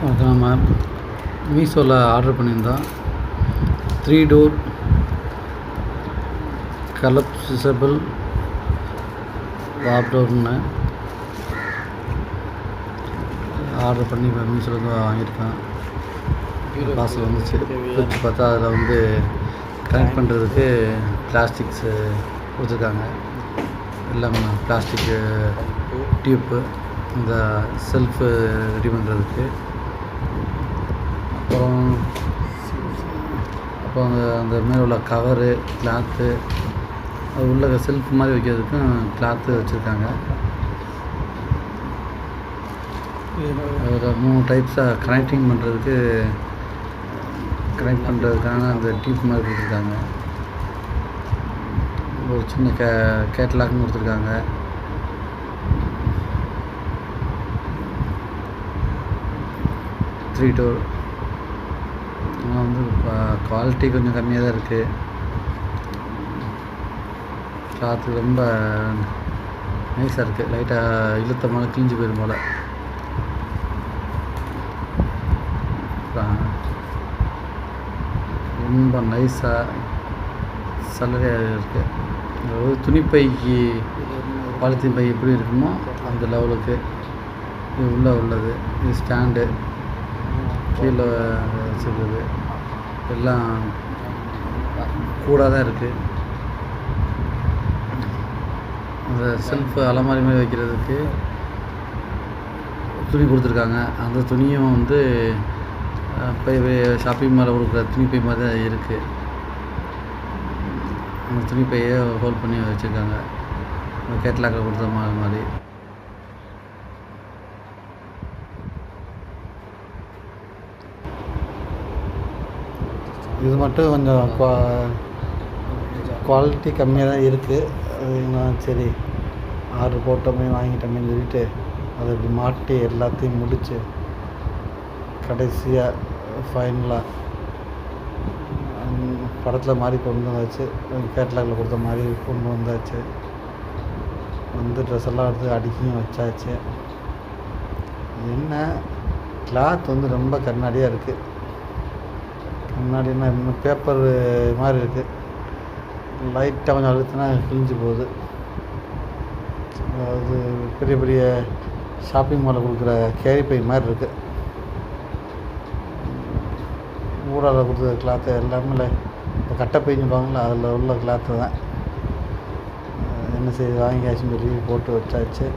அது நம்ம மீஷோவில் ஆர்டர் பண்ணியிருந்தோம். 3 டோர் கலப்சிபிள் வார்ட்ரோப்னு ஆர்டர் பண்ணி இப்போ மீஷோலேருந்து வாங்கியிருக்கேன். பார்சல் வந்துச்சு. பிரித்து பார்த்தா அதில் வந்து கனெக்ட் பண்ணுறதுக்கு பிளாஸ்டிக்ஸு கொடுத்துருக்காங்க. எல்லாமே பிளாஸ்டிக்கு டியூப்பு, இந்த செல்ஃபு ரெடி பண்ணுறதுக்கு, அப்புறம் அந்த மேலே உள்ள கவரு, கிளாத்து, அது உள்ள செல்ஃப் மாதிரி வைக்கிறதுக்கும் கிளாத்து வச்சுருக்காங்க. அதில் 3 டைப்ஸாக கனெக்ட் பண்ணுறதுக்கான அந்த டியூப் மாதிரி கொடுத்துருக்காங்க. ஒரு சின்ன கேட்லாக்னு கொடுத்துருக்காங்க. த்ரீ டோர் ஆனால் வந்து குவாலிட்டி கொஞ்சம் கம்மியாக தான் இருக்குது. கிளாத்து ரொம்ப நைஸாக இருக்குது. லைட்டாக இழுத்த மேலே கிழிஞ்சு போயிடும் போல். ரொம்ப நைஸாக சலுகையாக இருக்குது. அதாவது துணிப்பைக்கு பாலித்தீன் பை எப்படி இருக்குமோ அந்த லெவலுக்கு இது உள்ளது. இது ஸ்டாண்டு கீழே வச்சுருக்குது. எல்லாம் கூட தான் இருக்குது. அந்த செல்ஃபு அலமாரி மாதிரி வைக்கிறதுக்கு துணி கொடுத்துருக்காங்க. அந்த துணியும் வந்து ஷாப்பிங் மாலில் கொடுக்குற துணிப்பை மாதிரி தான் இருக்குது. அந்த துணிப்பையை ஹோல்ட் பண்ணி வச்சுருக்காங்க. அந்த கேட்லாக்கில் கொடுத்த மாதிரி. இது மட்டும் கொஞ்சம் குவாலிட்டி கம்மியாக தான் இருக்குது. நான் சரி ஆர்டர் போட்டோமே வாங்கிட்டோமேன்னு சொல்லிட்டு அதை இப்படி மாட்டி எல்லாத்தையும் முடித்து கடைசியாக ஃபைனலாக படத்தில் மாதிரி கொண்டு வந்தாச்சு. கேட்லாகில் கொடுத்த மாதிரி கொண்டு வந்தாச்சு. வந்து ட்ரெஸ் எல்லாம் எடுத்து அடுக்கியும் வச்சாச்சு. என்ன கிளாத் வந்து ரொம்ப கண்ணாடியாக இருக்குது. கண்ணாடினா இன்னும் பேப்பர் மாதிரி இருக்குது. லைட்டாக கொஞ்சம் அழுத்தினா கிழிஞ்சு போகுது. அதாவது பெரிய பெரிய ஷாப்பிங் மாலில் கொடுக்குற கேரி பை மாதிரி இருக்குது. ஊடால கொடுத்த கிளாத்து எல்லாமே இந்த கட்டைப்பைஞ்சுப்பாங்களா அதில் உள்ள கிளாத்து தான். என்ன செய்து வாங்கியாச்சுன்னு சொல்லி போட்டு வச்சாச்சு.